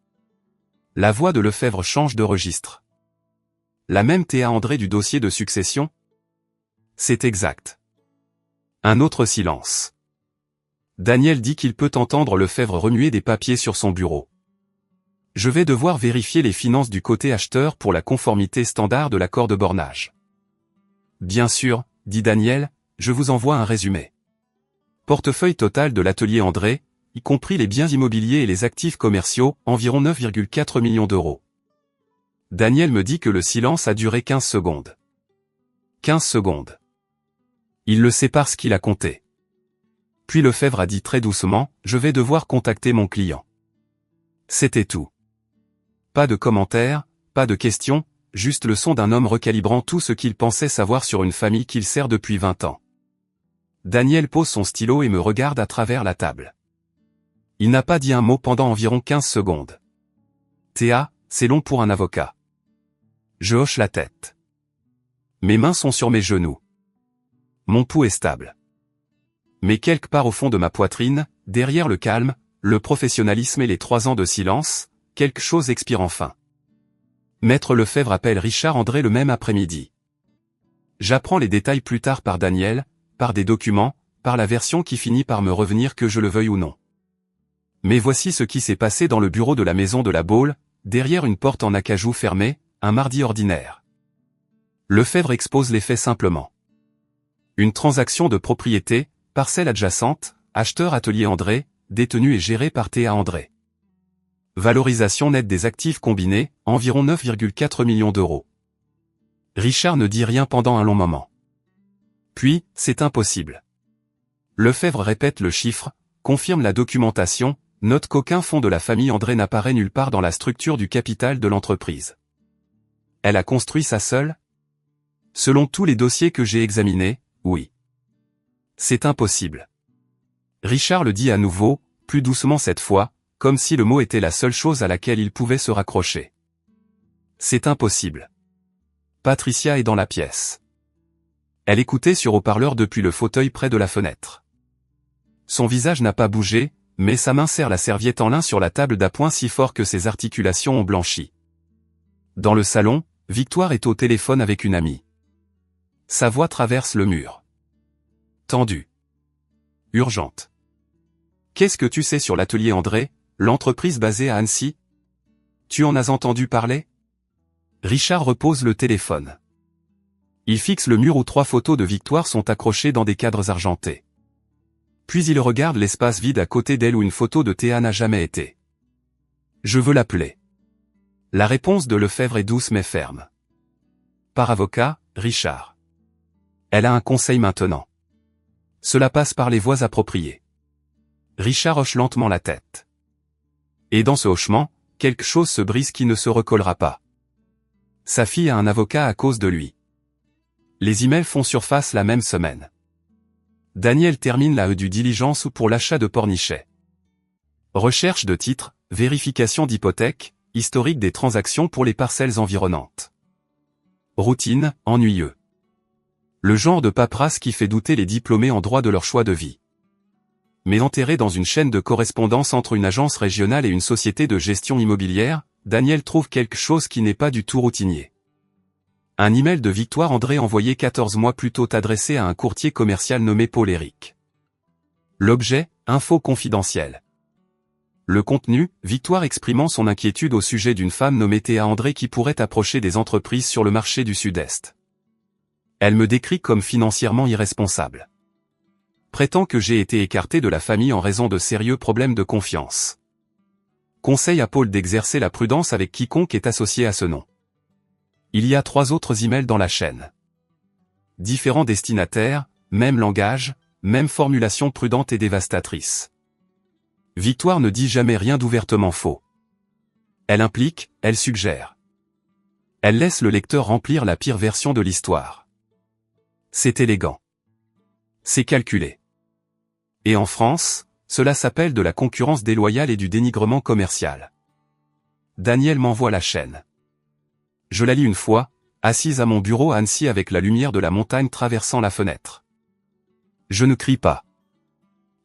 La voix de Lefebvre change de registre. La même Théa André du dossier de succession? C'est exact. Un autre silence. Daniel dit qu'il peut entendre Lefebvre remuer des papiers sur son bureau. Je vais devoir vérifier les finances du côté acheteur pour la conformité standard de l'accord de bornage. Bien sûr, dit Daniel, je vous envoie un résumé. Portefeuille total de l'atelier André, y compris les biens immobiliers et les actifs commerciaux, environ 9,4 millions d'euros. Daniel me dit que le silence a duré 15 secondes. 15 secondes. Il le sait parce qu'il a compté. Puis Lefebvre a dit très doucement, je vais devoir contacter mon client. C'était tout. Pas de commentaires, pas de questions, juste le son d'un homme recalibrant tout ce qu'il pensait savoir sur une famille qu'il sert depuis 20 ans. Daniel pose son stylo et me regarde à travers la table. Il n'a pas dit un mot pendant environ 15 secondes. Théa, c'est long pour un avocat. Je hoche la tête. Mes mains sont sur mes genoux. Mon pouls est stable. Mais quelque part au fond de ma poitrine, derrière le calme, le professionnalisme et les 3 ans de silence, quelque chose expire enfin. Maître Lefebvre appelle Richard André le même après-midi. J'apprends les détails plus tard par Daniel, par des documents, par la version qui finit par me revenir que je le veuille ou non. Mais voici ce qui s'est passé dans le bureau de la maison de la Baule, derrière une porte en acajou fermée, un mardi ordinaire. Lefebvre expose les faits simplement. Une transaction de propriété, parcelle adjacente, acheteur atelier André, détenu et géré par Théa André. Valorisation nette des actifs combinés, environ 9,4 millions d'euros. Richard ne dit rien pendant un long moment. Puis, c'est impossible. Lefebvre répète le chiffre, confirme la documentation, note qu'aucun fonds de la famille André n'apparaît nulle part dans la structure du capital de l'entreprise. Elle a construit ça seule? Selon tous les dossiers que j'ai examinés, oui. C'est impossible. Richard le dit à nouveau, plus doucement cette fois, comme si le mot était la seule chose à laquelle il pouvait se raccrocher. C'est impossible. Patricia est dans la pièce. Elle écoutait sur haut-parleur depuis le fauteuil près de la fenêtre. Son visage n'a pas bougé, mais sa main serre la serviette en lin sur la table d'appoint si fort que ses articulations ont blanchi. Dans le salon, Victoire est au téléphone avec une amie. Sa voix traverse le mur. Tendue. Urgente. Qu'est-ce que tu sais sur l'atelier André, l'entreprise basée à Annecy? Tu en as entendu parler? Richard repose le téléphone. Il fixe le mur où 3 photos de Victoire sont accrochées dans des cadres argentés. Puis il regarde l'espace vide à côté d'elle où une photo de Théa n'a jamais été. Je veux l'appeler. La réponse de Lefebvre est douce mais ferme. Par avocat, Richard. Elle a un conseil maintenant. Cela passe par les voies appropriées. Richard hoche lentement la tête. Et dans ce hochement, quelque chose se brise qui ne se recollera pas. Sa fille a un avocat à cause de lui. Les emails font surface la même semaine. Daniel termine la due diligence pour l'achat de Pornichet. Recherche de titres, vérification d'hypothèque, historique des transactions pour les parcelles environnantes. Routine, ennuyeux. Le genre de paperasse qui fait douter les diplômés en droit de leur choix de vie. mais enterré dans une chaîne de correspondance entre une agence régionale et une société de gestion immobilière, Daniel trouve quelque chose qui n'est pas du tout routinier. Un email de Victoire André envoyé 14 mois plus tôt adressé à un courtier commercial nommé Paul Éric. L'objet, info confidentielle. Le contenu, Victoire exprimant son inquiétude au sujet d'une femme nommée Théa André qui pourrait approcher des entreprises sur le marché du Sud-Est. Elle me décrit comme financièrement irresponsable. Prétend que j'ai été écarté de la famille en raison de sérieux problèmes de confiance. Conseille à Paul d'exercer la prudence avec quiconque est associé à ce nom. Il y a 3 autres emails dans la chaîne. Différents destinataires, même langage, même formulation prudente et dévastatrice. Victoire ne dit jamais rien d'ouvertement faux. Elle implique, elle suggère. Elle laisse le lecteur remplir la pire version de l'histoire. C'est élégant. C'est calculé. Et en France, cela s'appelle de la concurrence déloyale et du dénigrement commercial. Daniel m'envoie la chaîne. Je la lis une fois, assise à mon bureau à Annecy avec la lumière de la montagne traversant la fenêtre. Je ne crie pas.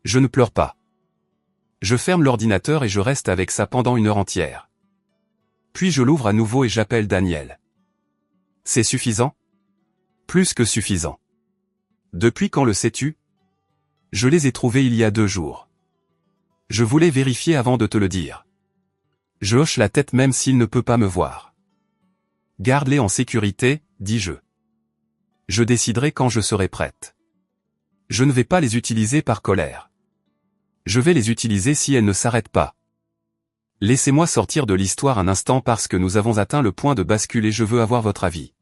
Je ne pleure pas. Je ferme l'ordinateur et je reste avec ça pendant 1 heure entière. Puis je l'ouvre à nouveau et j'appelle Daniel. C'est suffisant? Plus que suffisant. Depuis quand le sais-tu? Je les ai trouvés il y a 2 jours. Je voulais vérifier avant de te le dire. Je hoche la tête même s'il ne peut pas me voir. Garde-les en sécurité, dis-je. Je déciderai quand je serai prête. Je ne vais pas les utiliser par colère. Je vais les utiliser si elles ne s'arrêtent pas. Laissez-moi sortir de l'histoire un instant parce que nous avons atteint le point de bascule et je veux avoir votre avis.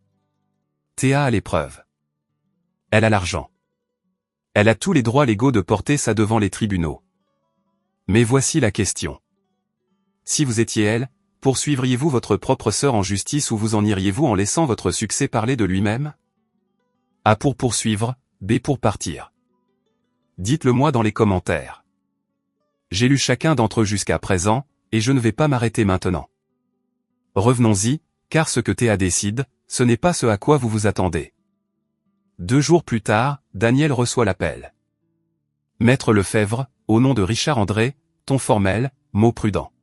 Théa a les preuves. Elle a l'argent. Elle a tous les droits légaux de porter ça devant les tribunaux. Mais voici la question. Si vous étiez elle, poursuivriez-vous votre propre sœur en justice ou vous en iriez-vous en laissant votre succès parler de lui-même? A pour poursuivre, B pour partir. Dites-le moi dans les commentaires. J'ai lu chacun d'entre eux jusqu'à présent, et je ne vais pas m'arrêter maintenant. Revenons-y, car ce que Théa décide, ce n'est pas ce à quoi vous vous attendez. 2 jours plus tard, Daniel reçoit l'appel. Maître Lefebvre, au nom de Richard André, ton formel, mot prudent.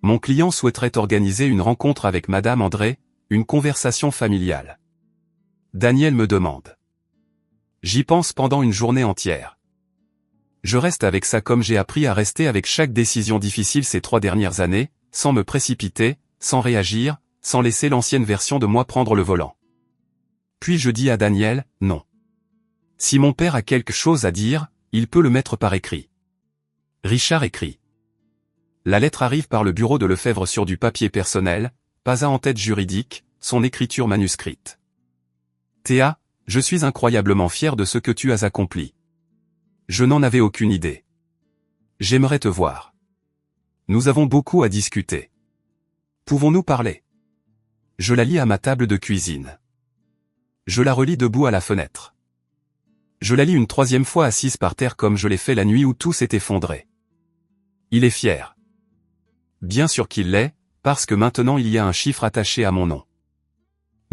Mon client souhaiterait organiser une rencontre avec Madame André, une conversation familiale. Daniel me demande. J'y pense pendant une journée entière. Je reste avec ça comme j'ai appris à rester avec chaque décision difficile ces 3 dernières années, sans me précipiter, sans réagir, sans laisser l'ancienne version de moi prendre le volant. Puis je dis à Daniel, non. Si mon père a quelque chose à dire, il peut le mettre par écrit. Richard écrit. La lettre arrive par le bureau de Lefebvre sur du papier personnel, pas un en-tête juridique, son écriture manuscrite. Théa, je suis incroyablement fier de ce que tu as accompli. Je n'en avais aucune idée. J'aimerais te voir. Nous avons beaucoup à discuter. Pouvons-nous parler? Je la lis à ma table de cuisine. Je la relis debout à la fenêtre. Je la lis une 3e fois assise par terre comme je l'ai fait la nuit où tout s'est effondré. Il est fier. Bien sûr qu'il l'est, parce que maintenant il y a un chiffre attaché à mon nom.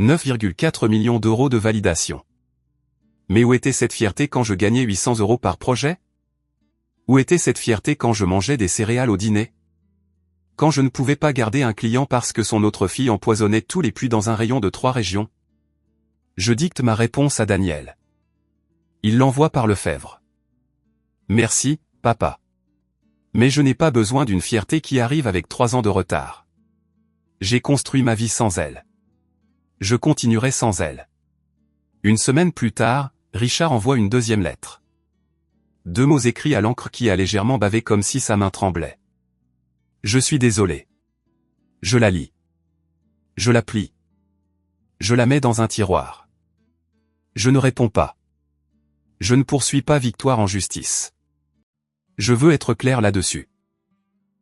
9,4 millions d'euros de validation. Mais où était cette fierté quand je gagnais 800 € par projet? Où était cette fierté quand je mangeais des céréales au dîner? Quand je ne pouvais pas garder un client parce que son autre fille empoisonnait tous les puits dans un rayon de 3 régions? Je dicte ma réponse à Daniel. Il l'envoie par Lefebvre. Merci, papa. Mais je n'ai pas besoin d'une fierté qui arrive avec 3 ans de retard. J'ai construit ma vie sans elle. Je continuerai sans elle. 1 semaine plus tard, Richard envoie une 2e lettre. 2 mots écrits à l'encre qui a légèrement bavé comme si sa main tremblait. Je suis désolé. Je la lis. Je la plie. Je la mets dans un tiroir. Je ne réponds pas. Je ne poursuis pas Victoire en justice. Je veux être clair là-dessus.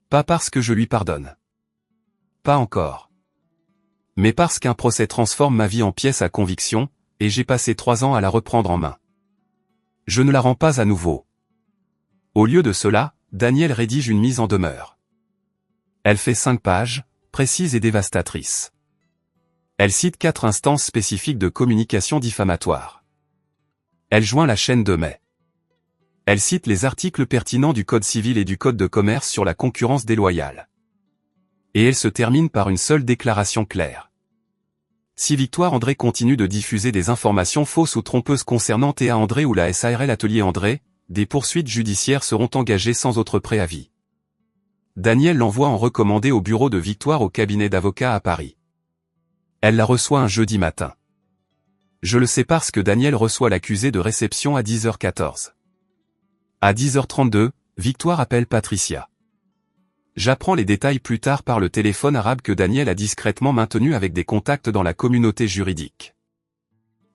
Pas parce que je lui pardonne. Pas encore. Mais parce qu'un procès transforme ma vie en pièce à conviction, et j'ai passé 3 ans à la reprendre en main. Je ne la rends pas à nouveau. Au lieu de cela, Daniel rédige une mise en demeure. Elle fait 5 pages, précise et dévastatrice. Elle cite 4 instances spécifiques de communication diffamatoire. Elle joint la chaîne de mai. Elle cite les articles pertinents du Code civil et du Code de commerce sur la concurrence déloyale. Et elle se termine par une seule déclaration claire. Si Victoire André continue de diffuser des informations fausses ou trompeuses concernant Théa André ou la SARL Atelier André, des poursuites judiciaires seront engagées sans autre préavis. Daniel l'envoie en recommandé au bureau de Victoire au cabinet d'avocats à Paris. Elle la reçoit un jeudi matin. Je le sais parce que Daniel reçoit l'accusé de réception à 10h14. À 10h32, Victoire appelle Patricia. J'apprends les détails plus tard par le téléphone arabe que Daniel a discrètement maintenu avec des contacts dans la communauté juridique.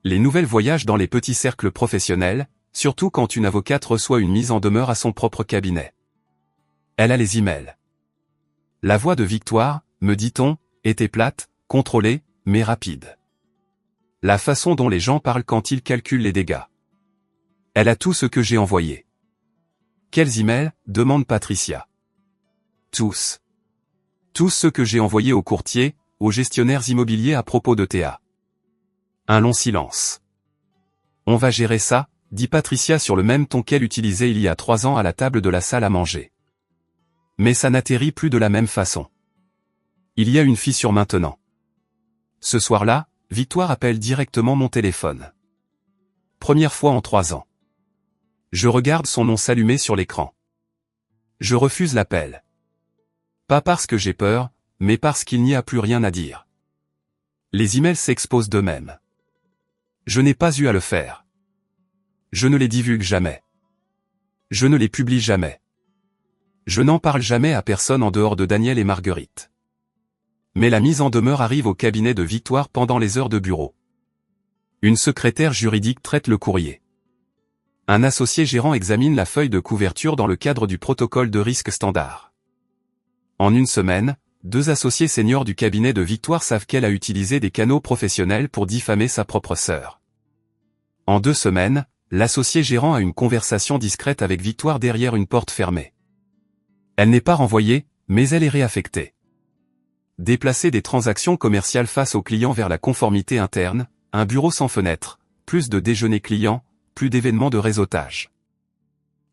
Les nouvelles voyagent dans les petits cercles professionnels, surtout quand une avocate reçoit une mise en demeure à son propre cabinet. Elle a les emails. La voix de Victoire, me dit-on, était plate, contrôlée, mais rapide. La façon dont les gens parlent quand ils calculent les dégâts. Elle a tout ce que j'ai envoyé. Quels emails, demande Patricia. Tous. Tous ceux que j'ai envoyés aux courtiers, aux gestionnaires immobiliers à propos de Théa. Un long silence. On va gérer ça, dit Patricia sur le même ton qu'elle utilisait il y a 3 ans à la table de la salle à manger. Mais ça n'atterrit plus de la même façon. Il y a une fissure maintenant. Ce soir-là, Victoire appelle directement mon téléphone. Première fois en 3 ans. Je regarde son nom s'allumer sur l'écran. Je refuse l'appel. Pas parce que j'ai peur, mais parce qu'il n'y a plus rien à dire. Les emails s'exposent d'eux-mêmes. Je n'ai pas eu à le faire. Je ne les divulgue jamais. Je ne les publie jamais. Je n'en parle jamais à personne en dehors de Daniel et Marguerite. Mais la mise en demeure arrive au cabinet de Victoire pendant les heures de bureau. Une secrétaire juridique traite le courrier. Un associé gérant examine la feuille de couverture dans le cadre du protocole de risque standard. En une semaine, 2 associés seniors du cabinet de Victoire savent qu'elle a utilisé des canaux professionnels pour diffamer sa propre sœur. En 2 semaines, l'associé gérant a une conversation discrète avec Victoire derrière une porte fermée. Elle n'est pas renvoyée, mais elle est réaffectée. Déplacer des transactions commerciales face aux clients vers la conformité interne, un bureau sans fenêtre, plus de déjeuners clients, plus d'événements de réseautage.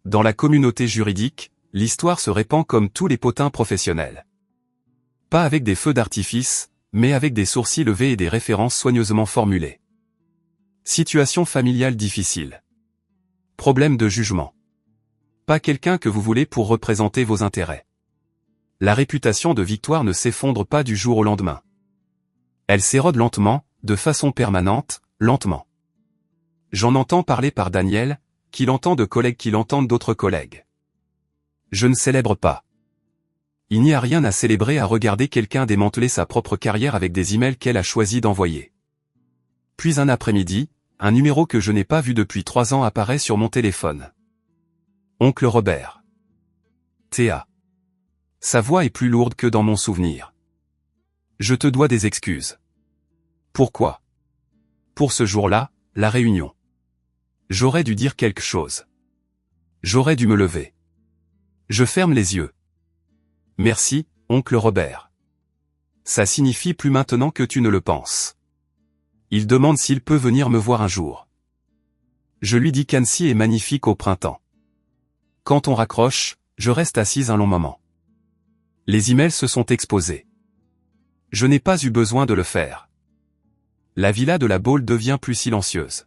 Dans la communauté juridique, l'histoire se répand comme tous les potins professionnels. Pas avec des feux d'artifice, mais avec des sourcils levés et des références soigneusement formulées. Situation familiale difficile. Problème de jugement. Pas quelqu'un que vous voulez pour représenter vos intérêts. La réputation de Victoire ne s'effondre pas du jour au lendemain. Elle s'érode lentement, de façon permanente, lentement. J'en entends parler par Daniel, qui l'entend de collègues qui l'entendent d'autres collègues. Je ne célèbre pas. Il n'y a rien à célébrer à regarder quelqu'un démanteler sa propre carrière avec des emails qu'elle a choisi d'envoyer. Puis un après-midi, un numéro que je n'ai pas vu depuis 3 ans apparaît sur mon téléphone. Oncle Robert. Théa. Sa voix est plus lourde que dans mon souvenir. Je te dois des excuses. Pourquoi? Pour ce jour-là, la réunion. J'aurais dû dire quelque chose. J'aurais dû me lever. Je ferme les yeux. Merci, oncle Robert. Ça signifie plus maintenant que tu ne le penses. Il demande s'il peut venir me voir un jour. Je lui dis qu'Annecy est magnifique au printemps. Quand on raccroche, je reste assise un long moment. Les emails se sont exposés. Je n'ai pas eu besoin de le faire. La villa de la Baule devient plus silencieuse.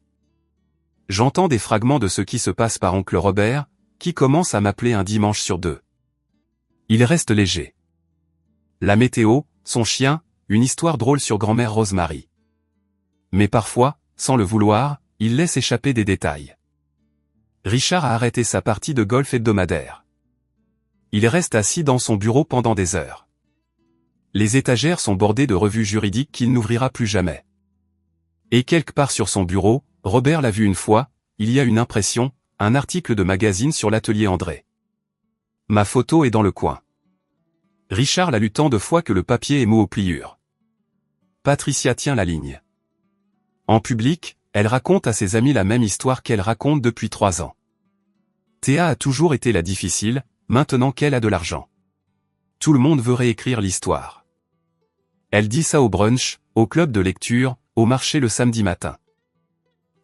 J'entends des fragments de ce qui se passe par oncle Robert, qui commence à m'appeler un dimanche sur 2. Il reste léger. La météo, son chien, une histoire drôle sur grand-mère Rosemary. Mais parfois, sans le vouloir, il laisse échapper des détails. Richard a arrêté sa partie de golf hebdomadaire. Il reste assis dans son bureau pendant des heures. Les étagères sont bordées de revues juridiques qu'il n'ouvrira plus jamais. Et quelque part sur son bureau, Robert l'a vu une fois, il y a une impression, un article de magazine sur l'atelier André. Ma photo est dans le coin. Richard l'a lu tant de fois que le papier est mou aux pliures. Patricia tient la ligne. En public, elle raconte à ses amis la même histoire qu'elle raconte depuis 3 ans. Théa a toujours été la difficile, maintenant qu'elle a de l'argent. Tout le monde veut réécrire l'histoire. Elle dit ça au brunch, au club de lecture, au marché le samedi matin.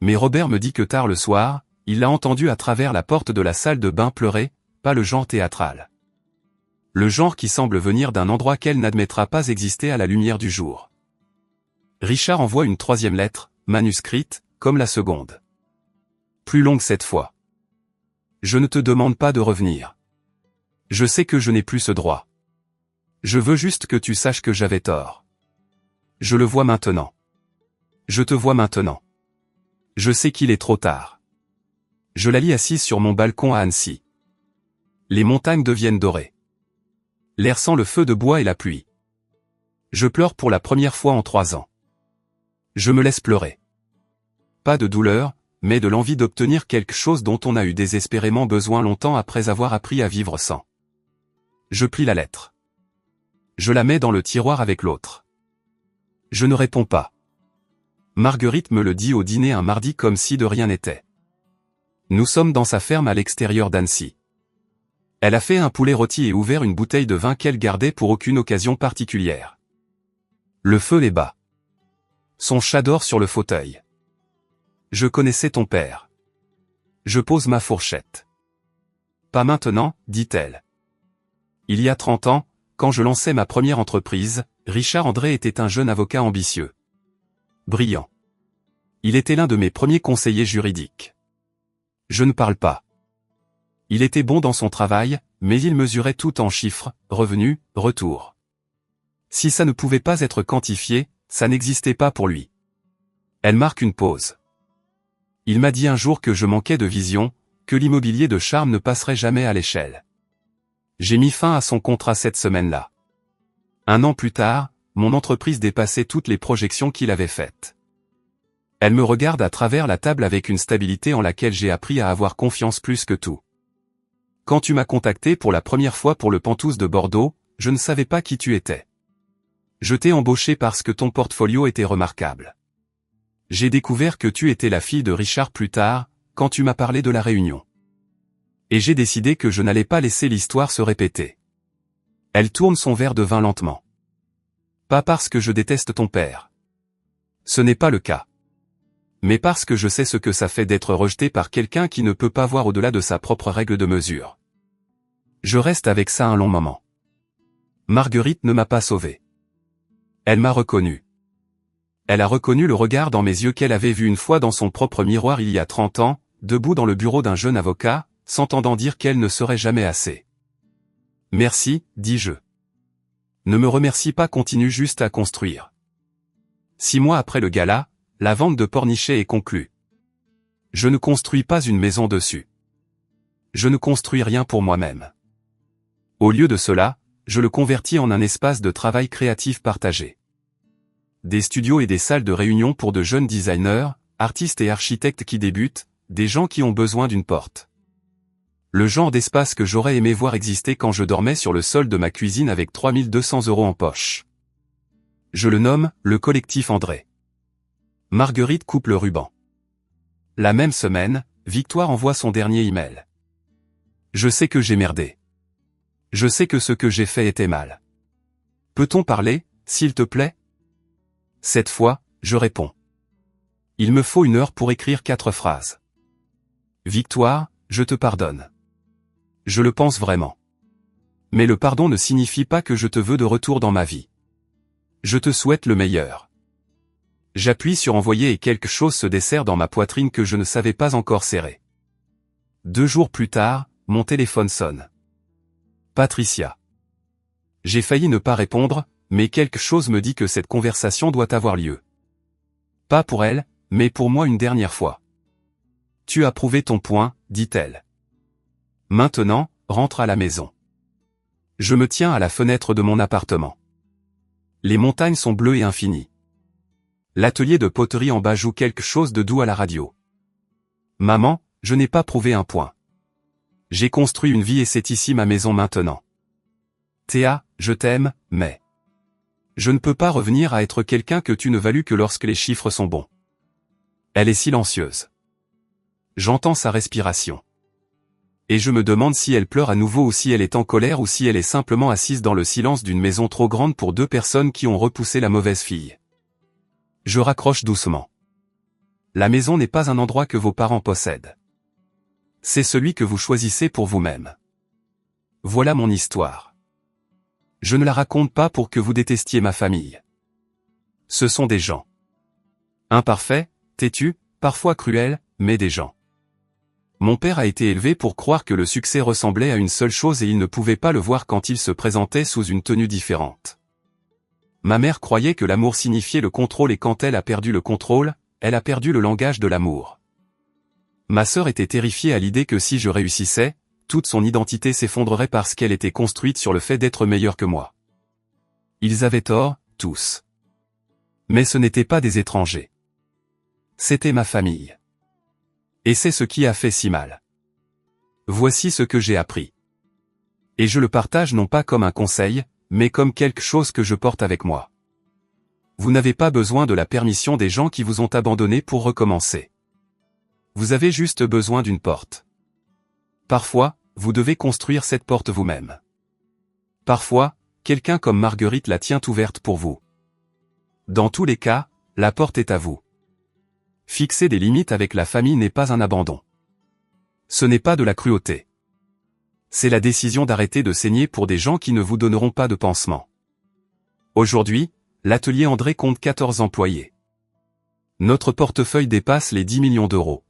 Mais Robert me dit que tard le soir, il l'a entendu à travers la porte de la salle de bain pleurer, pas le genre théâtral. Le genre qui semble venir d'un endroit qu'elle n'admettra pas exister à la lumière du jour. Richard envoie une troisième lettre, manuscrite, comme la seconde. Plus longue cette fois. Je ne te demande pas de revenir. Je sais que je n'ai plus ce droit. Je veux juste que tu saches que j'avais tort. Je le vois maintenant. Je te vois maintenant. Je sais qu'il est trop tard. Je la lis assise sur mon balcon à Annecy. Les montagnes deviennent dorées. L'air sent le feu de bois et la pluie. Je pleure pour la première fois en 3 ans. Je me laisse pleurer. Pas de douleur, mais de l'envie d'obtenir quelque chose dont on a eu désespérément besoin longtemps après avoir appris à vivre sans. Je plie la lettre. Je la mets dans le tiroir avec l'autre. Je ne réponds pas. Marguerite me le dit au dîner un mardi comme si de rien n'était. Nous sommes dans sa ferme à l'extérieur d'Annecy. Elle a fait un poulet rôti et ouvert une bouteille de vin qu'elle gardait pour aucune occasion particulière. Le feu est bas. Son chat dort sur le fauteuil. Je connaissais ton père. Je pose ma fourchette. Pas maintenant, dit-elle. Il y a 30 ans, quand je lançais ma première entreprise, Richard André était un jeune avocat ambitieux. Brillant. Il était l'un de mes premiers conseillers juridiques. Je ne parle pas. Il était bon dans son travail, mais il mesurait tout en chiffres, revenus, retours. Si ça ne pouvait pas être quantifié, ça n'existait pas pour lui. Elle marque une pause. Il m'a dit un jour que je manquais de vision, que l'immobilier de charme ne passerait jamais à l'échelle. J'ai mis fin à son contrat cette semaine-là. 1 an plus tard, mon entreprise dépassait toutes les projections qu'il avait faites. Elle me regarde à travers la table avec une stabilité en laquelle j'ai appris à avoir confiance plus que tout. Quand tu m'as contacté pour la première fois pour le Penthouse de Bordeaux, je ne savais pas qui tu étais. Je t'ai embauché parce que ton portfolio était remarquable. J'ai découvert que tu étais la fille de Richard plus tard, quand tu m'as parlé de la réunion. Et j'ai décidé que je n'allais pas laisser l'histoire se répéter. Elle tourne son verre de vin lentement. Pas parce que je déteste ton père. Ce n'est pas le cas. Mais parce que je sais ce que ça fait d'être rejeté par quelqu'un qui ne peut pas voir au-delà de sa propre règle de mesure. Je reste avec ça un long moment. Marguerite ne m'a pas sauvé. Elle m'a reconnu. Elle a reconnu le regard dans mes yeux qu'elle avait vu une fois dans son propre miroir il y a 30 ans, debout dans le bureau d'un jeune avocat, s'entendant dire qu'elle ne serait jamais assez. Merci, dis-je. Ne me remercie pas, continue juste à construire. 6 mois après le gala, la vente de Pornichet est conclue. Je ne construis pas une maison dessus. Je ne construis rien pour moi-même. Au lieu de cela, je le convertis en un espace de travail créatif partagé. Des studios et des salles de réunion pour de jeunes designers, artistes et architectes qui débutent, des gens qui ont besoin d'une porte. Le genre d'espace que j'aurais aimé voir exister quand je dormais sur le sol de ma cuisine avec 3200 € en poche. Je le nomme le collectif André. Marguerite coupe le ruban. La même semaine, Victoire envoie son dernier email. Je sais que j'ai merdé. Je sais que ce que j'ai fait était mal. Peut-on parler, s'il te plaît? Cette fois, je réponds. Il me faut 1 heure pour écrire 4 phrases. Victoire, je te pardonne. Je le pense vraiment. Mais le pardon ne signifie pas que je te veux de retour dans ma vie. Je te souhaite le meilleur. J'appuie sur envoyer et quelque chose se desserre dans ma poitrine que je ne savais pas encore serrer. 2 jours plus tard, mon téléphone sonne. Patricia. J'ai failli ne pas répondre, mais quelque chose me dit que cette conversation doit avoir lieu. Pas pour elle, mais pour moi une dernière fois. Tu as prouvé ton point, dit-elle. Maintenant, rentre à la maison. Je me tiens à la fenêtre de mon appartement. Les montagnes sont bleues et infinies. L'atelier de poterie en bas joue quelque chose de doux à la radio. Maman, je n'ai pas prouvé un point. J'ai construit une vie et c'est ici ma maison maintenant. Théa, je t'aime, mais... Je ne peux pas revenir à être quelqu'un que tu ne values que lorsque les chiffres sont bons. Elle est silencieuse. J'entends sa respiration. Et je me demande si elle pleure à nouveau ou si elle est en colère ou si elle est simplement assise dans le silence d'une maison trop grande pour 2 personnes qui ont repoussé la mauvaise fille. Je raccroche doucement. La maison n'est pas un endroit que vos parents possèdent. C'est celui que vous choisissez pour vous-même. Voilà mon histoire. Je ne la raconte pas pour que vous détestiez ma famille. Ce sont des gens. Imparfaits, têtus, parfois cruels, mais des gens. Mon père a été élevé pour croire que le succès ressemblait à une seule chose et il ne pouvait pas le voir quand il se présentait sous une tenue différente. Ma mère croyait que l'amour signifiait le contrôle et quand elle a perdu le contrôle, elle a perdu le langage de l'amour. Ma sœur était terrifiée à l'idée que si je réussissais, toute son identité s'effondrerait parce qu'elle était construite sur le fait d'être meilleure que moi. Ils avaient tort, tous. Mais ce n'étaient pas des étrangers. C'était ma famille. Et c'est ce qui a fait si mal. Voici ce que j'ai appris. Et je le partage non pas comme un conseil, mais comme quelque chose que je porte avec moi. Vous n'avez pas besoin de la permission des gens qui vous ont abandonné pour recommencer. Vous avez juste besoin d'une porte. Parfois, vous devez construire cette porte vous-même. Parfois, quelqu'un comme Marguerite la tient ouverte pour vous. Dans tous les cas, la porte est à vous. Fixer des limites avec la famille n'est pas un abandon. Ce n'est pas de la cruauté. C'est la décision d'arrêter de saigner pour des gens qui ne vous donneront pas de pansement. Aujourd'hui, l'atelier André compte 14 employés. Notre portefeuille dépasse les 10 millions d'euros.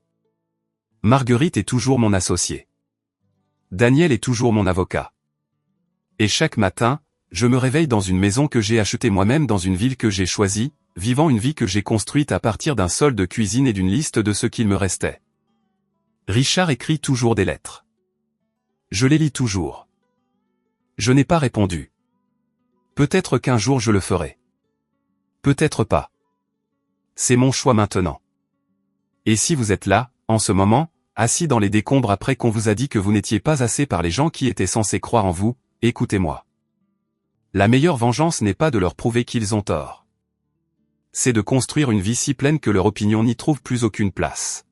Marguerite est toujours mon associé. Daniel est toujours mon avocat. Et chaque matin, je me réveille dans une maison que j'ai achetée moi-même dans une ville que j'ai choisie, vivant une vie que j'ai construite à partir d'un solde de cuisine et d'une liste de ce qu'il me restait. Richard écrit toujours des lettres. Je les lis toujours. Je n'ai pas répondu. Peut-être qu'un jour je le ferai. Peut-être pas. C'est mon choix maintenant. Et si vous êtes là, en ce moment, assis dans les décombres après qu'on vous a dit que vous n'étiez pas assez par les gens qui étaient censés croire en vous, écoutez-moi. La meilleure vengeance n'est pas de leur prouver qu'ils ont tort. C'est de construire une vie si pleine que leur opinion n'y trouve plus aucune place.